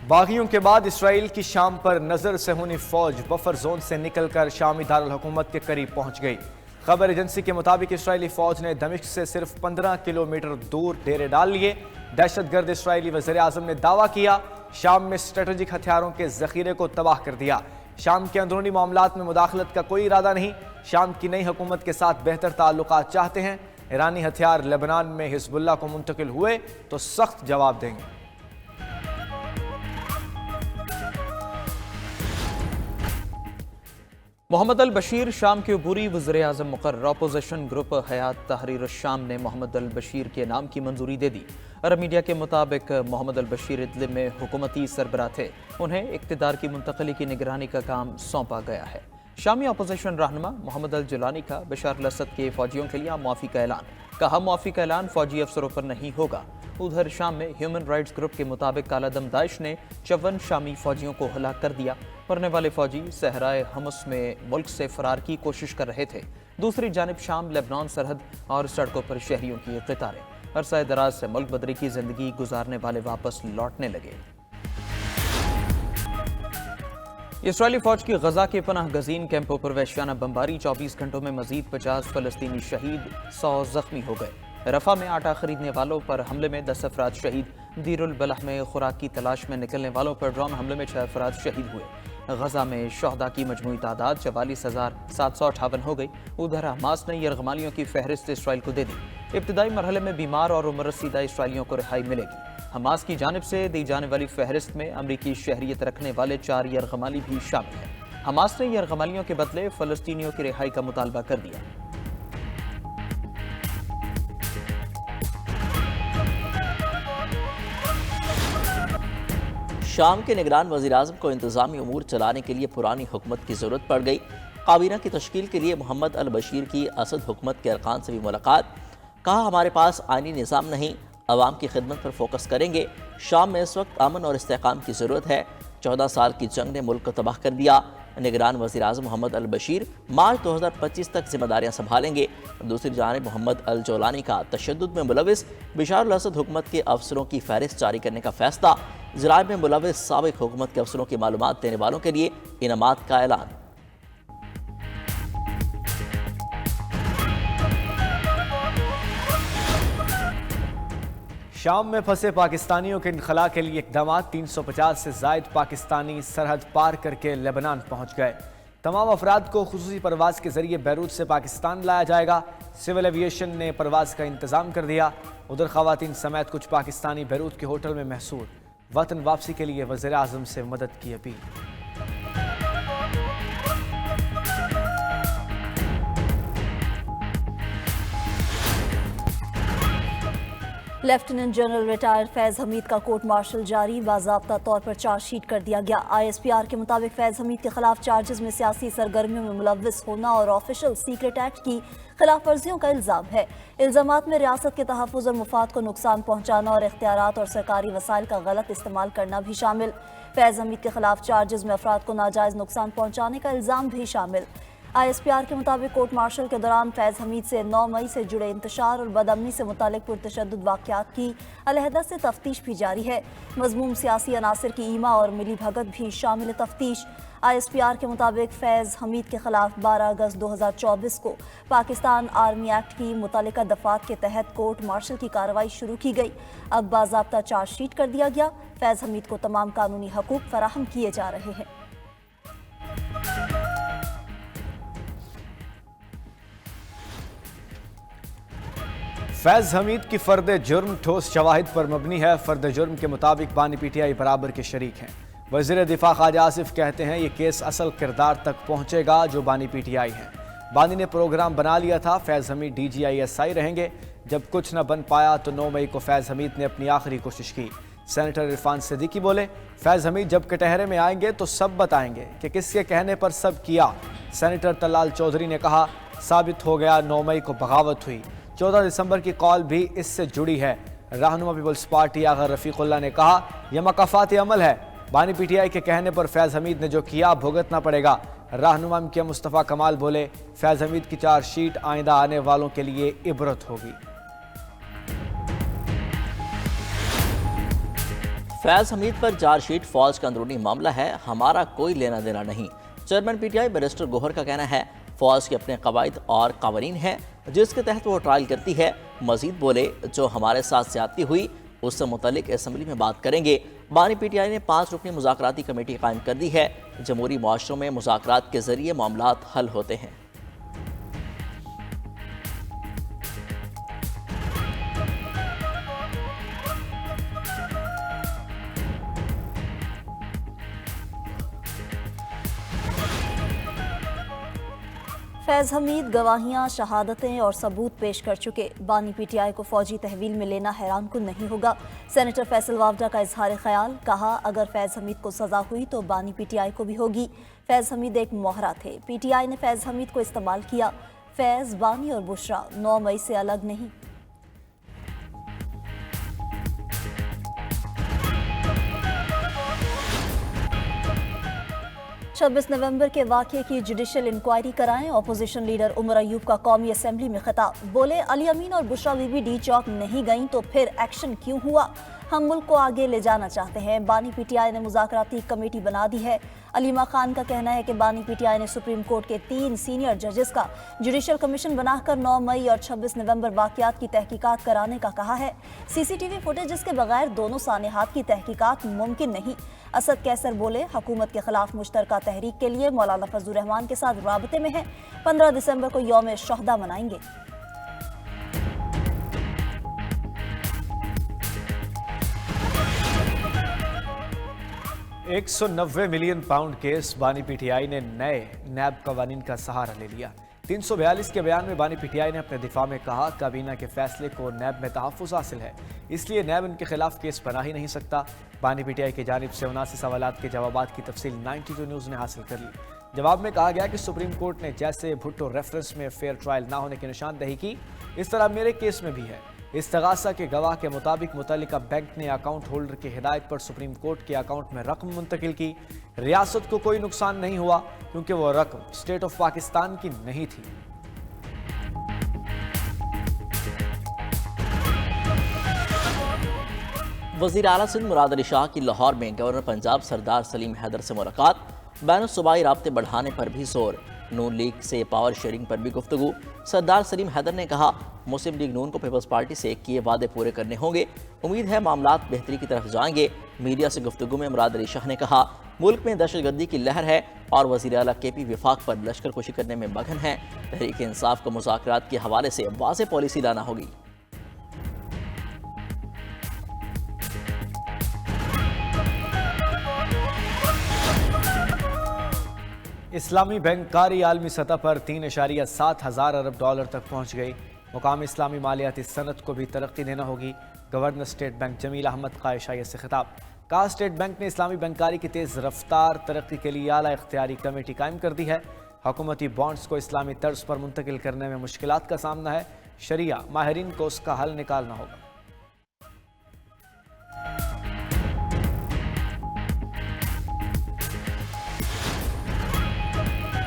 باغیوں کے بعد اسرائیل کی شام پر نظر صہیونی فوج بفر زون سے نکل کر شامی دارالحکومت کے قریب پہنچ گئی۔ خبر ایجنسی کے مطابق اسرائیلی فوج نے دمشق سے صرف 15 کلومیٹر دور ڈیرے ڈال لیے۔ دہشت گرد اسرائیلی وزیر اعظم نے دعویٰ کیا شام میں اسٹریٹجک ہتھیاروں کے ذخیرے کو تباہ کر دیا۔ شام کے اندرونی معاملات میں مداخلت کا کوئی ارادہ نہیں۔ شام کی نئی حکومت کے ساتھ بہتر تعلقات چاہتے ہیں۔ ایرانی ہتھیار لبنان میں حزب اللہ کو منتقل ہوئے تو سخت جواب دیں گے۔ محمد البشیر شام کے عبوری وزیر اعظم مقرر۔ اپوزیشن گروپ حیات تحریر الشام نے محمد البشیر کے نام کی منظوری دے دی۔ عرب میڈیا کے مطابق محمد البشیر ادلب میں حکومتی سربراہ تھے، انہیں اقتدار کی منتقلی کی نگرانی کا کام سونپا گیا ہے۔ شامی اپوزیشن رہنما محمد الجولانی کا بشار الاسد کے فوجیوں کے لیے معافی کا اعلان۔ کہا معافی کا اعلان فوجی افسروں پر نہیں ہوگا۔ ادھر شام میں ہیومن رائٹس گروپ کے مطابق کالا دم داعش نے 54 شامی فوجیوں کو ہلاک کر دیا۔ مرنے والے فوجی صحرائے حمص میں ملک سے فرار کی کوشش کر رہے تھے۔ دوسری جانب شام لبنان سرحد اور سڑکوں پر شہریوں کی قطاریں۔ عرصہ دراز سے ملک بدری کی زندگی گزارنے والے واپس لوٹنے لگے۔ اسرائیلی فوج کی غزہ کے پناہ گزین کیمپوں پر وحشیانہ بمباری، 24 گھنٹوں میں مزید 50 فلسطینی شہید، 100 زخمی ہو گئے۔ رفح میں آٹا خریدنے والوں پر حملے میں 10 افراد شہید۔ دیر البلح میں خوراک کی تلاش میں نکلنے والوں پر ڈرون حملے میں 6 افراد شہید ہوئے۔ غزہ میں شہداء کی مجموعی تعداد 44,758 ہو گئی۔ ادھر حماس نے یرغمالیوں کی فہرست اسرائیل کو دے دی۔ ابتدائی مرحلے میں بیمار اور عمر رسیدہ اسرائیلیوں کو رہائی ملے گی۔ حماس کی جانب سے دی جانے والی فہرست میں امریکی شہریت رکھنے والے 4 یرغمالی بھی شامل ہیں۔ حماس نے یرغمالیوں کے بدلے فلسطینیوں کی رہائی کا مطالبہ کر دیا۔ شام کے نگران وزیر اعظم کو انتظامی امور چلانے کے لیے پرانی حکومت کی ضرورت پڑ گئی۔ کابینہ کی تشکیل کے لیے محمد البشیر کی اسد حکومت کے ارکان سے بھی ملاقات۔ کہا ہمارے پاس آئینی نظام نہیں، عوام کی خدمت پر فوکس کریں گے۔ شام میں اس وقت امن اور استحکام کی ضرورت ہے۔ 14 سال کی جنگ نے ملک کو تباہ کر دیا۔ نگران وزیر اعظم محمد البشیر مارچ 2025 تک ذمہ داریاں سنبھالیں گے۔ دوسری جانب محمد الجولانی کا تشدد میں ملوث بشار الاسد حکومت کے افسروں کی فہرست جاری کرنے کا فیصلہ۔ جرائم میں ملوث سابق حکومت کے افسروں کی معلومات دینے والوں کے لیے انعامات کا اعلان۔ شام میں پھنسے پاکستانیوں کے انخلاء کے لیے اقدامات، 350 سے زائد پاکستانی سرحد پار کر کے لبنان پہنچ گئے۔ تمام افراد کو خصوصی پرواز کے ذریعے بیروت سے پاکستان لایا جائے گا۔ سول ایویشن نے پرواز کا انتظام کر دیا۔ ادھر خواتین سمیت کچھ پاکستانی بیروت کے ہوٹل میں محصور۔ وطن واپسی کے لیے وزیر اعظم سے مدد کی اپیل۔ لیفٹیننٹ جنرل ریٹائرڈ فیض حمید کا کورٹ مارشل جاری، باضابطہ طور پر چارج شیٹ کر دیا گیا۔ ISPR کے مطابق فیض حمید کے خلاف چارجز میں سیاسی سرگرمیوں میں ملوث ہونا اور آفیشل سیکرٹ ایکٹ کی خلاف ورزیوں کا الزام ہے۔ الزامات میں ریاست کے تحفظ اور مفاد کو نقصان پہنچانا اور اختیارات اور سرکاری وسائل کا غلط استعمال کرنا بھی شامل۔ فیض حمید کے خلاف چارجز میں افراد کو ناجائز نقصان پہنچانے کا الزام بھی شامل۔ ISPR کے مطابق کورٹ مارشل کے دوران فیض حمید سے 9 مئی سے جڑے انتشار اور بدامنی سے متعلق پرتشدد واقعات کی علیحدہ سے تفتیش بھی جاری ہے۔ مذموم سیاسی عناصر کی ایما اور ملی بھگت بھی شامل تفتیش۔ ISPR کے مطابق فیض حمید کے خلاف 12 اگست 2024 کو پاکستان آرمی ایکٹ کی متعلقہ دفعات کے تحت کورٹ مارشل کی کارروائی شروع کی گئی۔ اب باضابطہ چارج شیٹ کر دیا گیا۔ فیض حمید کو تمام قانونی حقوق فراہم کیے جا رہے ہیں۔ فیض حمید کی فرد جرم ٹھوس شواہد پر مبنی ہے۔ فرد جرم کے مطابق بانی PTI برابر کے شریک ہیں۔ وزیر دفاع خواجہ آصف کہتے ہیں یہ کیس اصل کردار تک پہنچے گا جو بانی PTI ہیں۔ بانی نے پروگرام بنا لیا تھا، فیض حمید DGI رہیں گے۔ جب کچھ نہ بن پایا تو 9 مئی کو فیض حمید نے اپنی آخری کوشش کی۔ سینیٹر عرفان صدیقی بولے فیض حمید جب کٹہرے میں آئیں گے تو سب بتائیں گے کہ کس کے کہنے پر سب کیا۔ سینیٹر طلال چودھری نے کہا ثابت ہو گیا 9 مئی کو بغاوت ہوئی، 14 دسمبر کی کال بھی اس سے جڑی ہے۔ رہنما پیپلز پارٹی آغا رفیق اللہ نے کہا یہ مکافات عمل ہے، بانی PTI کے کہنے پر فیض حمید نے جو کیا بھگتنا پڑے گا۔ رہنما کیا مصطفیٰ کمال بولے فیض حمید کی چارج شیٹ آئندہ آنے والوں کے لیے عبرت ہوگی۔ फैज़ हमीद पर चार्ज शीट फौज का अंदरूनी मामला है, हमारा कोई लेना देना नहीं। चेयरमैन पीटीआई बैरिस्टर गोहर का कहना है फौज के अपने कवायद और कानून हैं जिसके तहत वो ट्रायल करती है। मजीद बोले जो हमारे साथ ज्यादती हुई उससे मुतल्लिक असेंबली में बात करेंगे। बानी पीटीआई ने 5 रुकनी मुज़ाकराती कमेटी कायम कर दी है। जमहूरी मुआशरों में मुज़ाकरात के जरिए मामलात हल होते हैं। फैज़ हमीद गवाहियां, शहादतें और सबूत पेश कर चुके। बानी पीटीआई को फौजी तहवील में लेना हैरान कुन नहीं होगा। सेनेटर फैसल वावडा का इजहार ख्याल, कहा अगर फैज़ हमीद को सजा हुई तो बानी पीटीआई को भी होगी। फैज़ हमीद एक मोहरा थे, पीटीआई ने फैज़ हमीद को इस्तेमाल किया। फैज़, बानी और बुशरा 9 मई से अलग नहीं। 26 नवंबर के वाक़े की जुडिशल इंक्वायरी कराएं। अपोजिशन लीडर उमर अयूब का कौमी असेंबली में खिताब, बोले अली अमीन और बुशरा बीबी डी चौक नहीं गईं तो फिर एक्शन क्यों हुआ? हम मुल्क को आगे ले जाना चाहते हैं। बानी पीटीआई ने मुज़ाकराती कमेटी बना दी है। अलीमा खान का कहना है कि बानी पीटीआई ने सुप्रीम कोर्ट के 3 सीनियर जजेस का जुडिशल कमीशन बनाकर 9 मई और 26 नवंबर वाक़यात की तहकीकात कराने का कहा है। सीसीटीवी फुटेज के बगैर दोनों सानेहात की तहकीकात मुमकिन नहीं। असद कैसर बोले हुकूमत के खिलाफ मुश्तरका तहरीक के लिए मौलाना फजलुर रहमान के साथ राबते में है। 15 दिसंबर को यौम शहदा मनाएंगे। 190 मिलियन पाउंड केस, बानी पीटीआई ने नए नैब कवानीन का सहारा ले लिया। 342 के बयान में बानी पीटीआई ने अपने दिफा में कहा काबीना के फैसले को नैब में तहफ़्फ़ुज़ हासिल है, इसलिए नैब इनके खिलाफ केस बना ही नहीं सकता। बानी पीटीआई की जानिब से 79 सवालात के जवाबात की तफसील 92 न्यूज़ ने हासिल कर ली। जवाब में कहा गया कि सुप्रीम कोर्ट ने जैसे भुट्टो रेफरेंस में फेयर ट्रायल ना होने की निशानदही की, इस तरह मेरे केस में भी है। इस्तगासा के गवाह के मुताबिक मुतल्लिका बैंक ने अकाउंट होल्डर की हिदायत पर सुप्रीम कोर्ट के अकाउंट में रकम मुंतकिल की। रियासत को कोई नुकसान नहीं हुआ क्योंकि वो रकम स्टेट ऑफ पाकिस्तान की नहीं थी। वज़ीर आला सिंध मुराद अली शाह की लाहौर में गवर्नर पंजाब सरदार सलीम हैदर से मुलाकात, बैनुल-सूबाई राब्ते बढ़ाने पर भी जोर, नून लीग से पावर शेयरिंग पर भी गुफ्तगू। सरदार सलीम हैदर ने कहा मुस्लिम लीग नून को पीपल्स पार्टी से किए वादे पूरे करने होंगे, उम्मीद है मामलात बेहतरी की तरफ जाएंगे। मीडिया से गुफ्तगू में मुराद अली शाह ने कहा मुल्क में दहशतगर्दी की लहर है और वज़ीर आला के पी विफाक पर लश्कर कुशी करने में मगन है। तहरीक इंसाफ को मुज़ाकरात के हवाले से वाज़ेह पॉलिसी लाना होगी। इस्लामी बैंककारी आलमी सतह पर 3.7 हज़ार अरब डॉलर तक पहुँच गई। मुकामी इस्लामी मालियाती सनत को भी तरक्की देना होगी। Governor state bank Jameel Ahmed का इशारे से खिताब, कहा स्टेट बैंक ने इस्लामी बैंककारी की तेज़ रफ्तार तरक्की के लिए आला इख्तियारी कमेटी कायम कर दी है। हुकूमती बॉन्ड्स को इस्लामी तर्ज पर मुंतकिल करने में मुश्किलात का सामना है, शरिया माहिरीन को उसका हल निकालना होगा।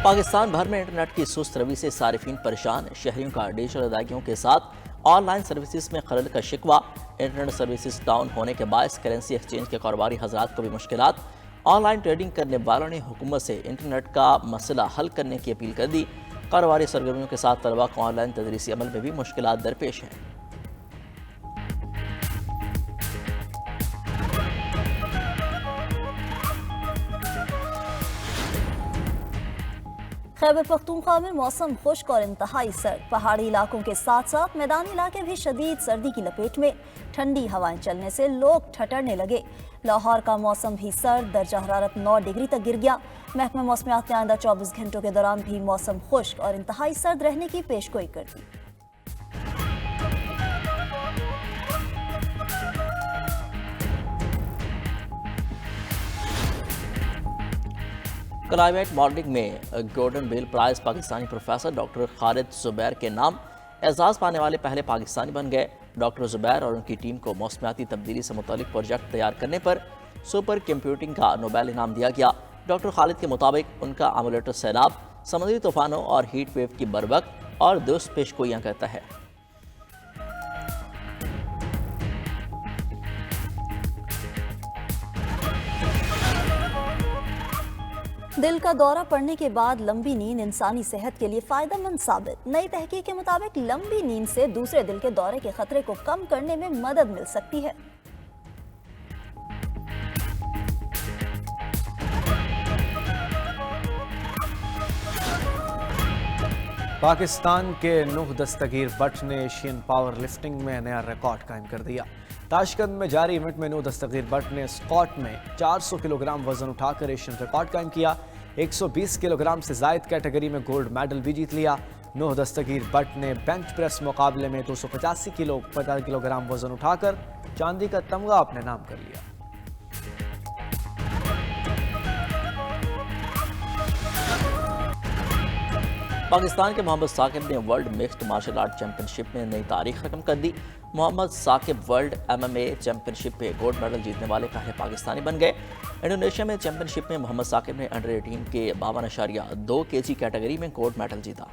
पाकिस्तान भर में इंटरनेट की सुस्त रवि से सारिफीन परेशान, शहरियों का डिजिटल अदायगियों के साथ ऑनलाइन सर्विसेज में खलल का शिकवा। इंटरनेट सर्विसेज डाउन होने के बायस करेंसी एक्सचेंज के कारोबारी हजरात को भी मुश्किलात। ऑनलाइन ट्रेडिंग करने वालों ने हुकूमत से इंटरनेट का मसला हल करने की अपील कर दी। कारोबारी सरगर्मियों के साथ तलबा को ऑनलाइन तदरीसी अमल में भी मुश्किलात दरपेश हैं। खैबर पख्तूनख्वा में मौसम खुश्क और इंतहाई सर्द, पहाड़ी इलाकों के साथ साथ मैदानी इलाके भी शदीद सर्दी की लपेट में। ठंडी हवाएं चलने से लोग ठठरने लगे। लाहौर का मौसम भी सर्द, दर्जा हरारत 9 डिग्री तक गिर गया। महकमा मौसमियात ने आइंदा 24 घंटों के दौरान भी मौसम खुश्क और इंतहाई सर्द रहने की पेशगोई कर दी। क्लाइमेट मॉडलिंग में golden bell prize Pakistani professor doctor Khalid Zubair के नाम, एजाज़ पाने वाले पहले पाकिस्तानी बन गए। डॉक्टर जुबैर और उनकी टीम को मौसमियाती तब्दीली से मुतालिक प्रोजेक्ट तैयार करने पर सुपर कंप्यूटिंग का नोबेल इनाम दिया गया। डॉक्टर खालिद के मुताबिक उनका एमुलेटर सैलाब, समुद्री तूफानों और हीट वेव की बरवक्त और दुरुस्त पेशगोइयाँ करता है। दिल का दौरा पड़ने के बाद लंबी नींद इंसानी सेहत के लिए फायदेमंद साबित। नई तहकीक के मुताबिक लंबी नींद से दूसरे दिल के दौरे के खतरे को कम करने में मदद मिल सकती है। पाकिस्तान के नूह दस्तगीर बट ने एशियन पावर लिफ्टिंग में नया रिकॉर्ड कायम कर दिया। ताशकंद में जारी इवेंट में नूह दस्तगीर बट ने स्क्वाट में 400 किलोग्राम वजन उठाकर एशियन रिकॉर्ड कायम किया। 120 किलोग्राम से जायद कैटेगरी में गोल्ड मेडल भी जीत लिया। नूह दस्तगीर बट ने बेंच प्रेस मुकाबले में 285 किलोग्राम वजन उठाकर चांदी का तमगा अपने नाम कर लिया। पाकिस्तान के मोहम्मद साकिब ने world mixed martial art championship में नई तारीख रकम कर दी। Mohammad Saqib world MMA championship में गोल्ड मेडल जीतने वाले पहले पाकिस्तानी बन गए। इंडोनेशिया में चैंपियनशिप में मोहम्मद साकिब ने अंडर 18 के 52.2 kg कैटेगरी में गोल्ड मेडल जीता।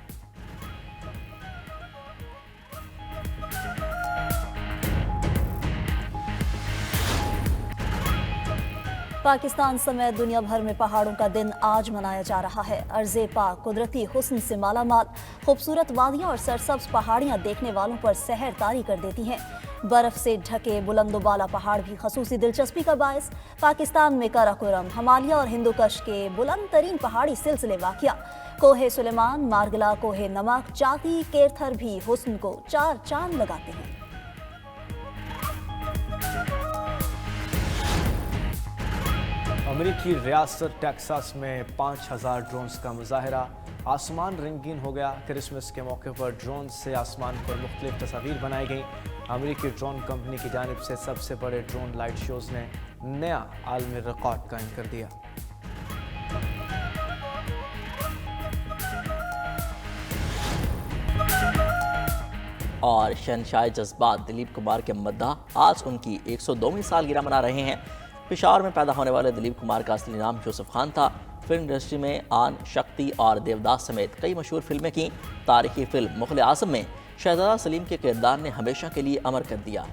पाकिस्तान समेत दुनिया भर में पहाड़ों का दिन आज मनाया जा रहा है। अर्ज़े पाक कुदरती हुस्न से मालामाल खूबसूरत वादियाँ और सरसब्ज पहाड़ियाँ देखने वालों पर सहर तारी कर देती हैं। बर्फ से ढके बुलंदोबाला पहाड़ भी खसूसी दिलचस्पी का बायस। पाकिस्तान में कराकोरम, हिमालय और हिंदुकश के बुलंद तरीन पहाड़ी सिलसिले वाक़िया। कोहे सुलेमान, मारगला, कोहे नमक, चाकी, केरथर भी हुस्न को चार चांद लगाते हैं। अमेरिकी रियासत टेक्सास में 5000 ड्रोन्स का मुजाहरा। आसमान रंगीन हो गया। क्रिसमस के मौके पर ड्रोन से आसमान पर मुख्तलिफ तस्वीर बनाई गई। अमेरिकी ड्रोन कंपनी की जानिब से सबसे बड़े ड्रोन लाइट शोज ने नया आलमी रिकॉर्ड कायम कर दिया। और शहंशाह जज्बात दिलीप कुमार के मद्दाह आज उनकी 102वीं सालगिरह मना रहे हैं। पेशावर में पैदा होने वाले दिलीप कुमार का असली नाम यूसुफ खान था। फिल्म इंडस्ट्री में आन, शक्ति और देवदास समेत कई मशहूर फिल्में की। तारीखी फिल्म मुग़ल-ए-आज़म में शहजादा सलीम के किरदार ने हमेशा के लिए अमर कर दिया।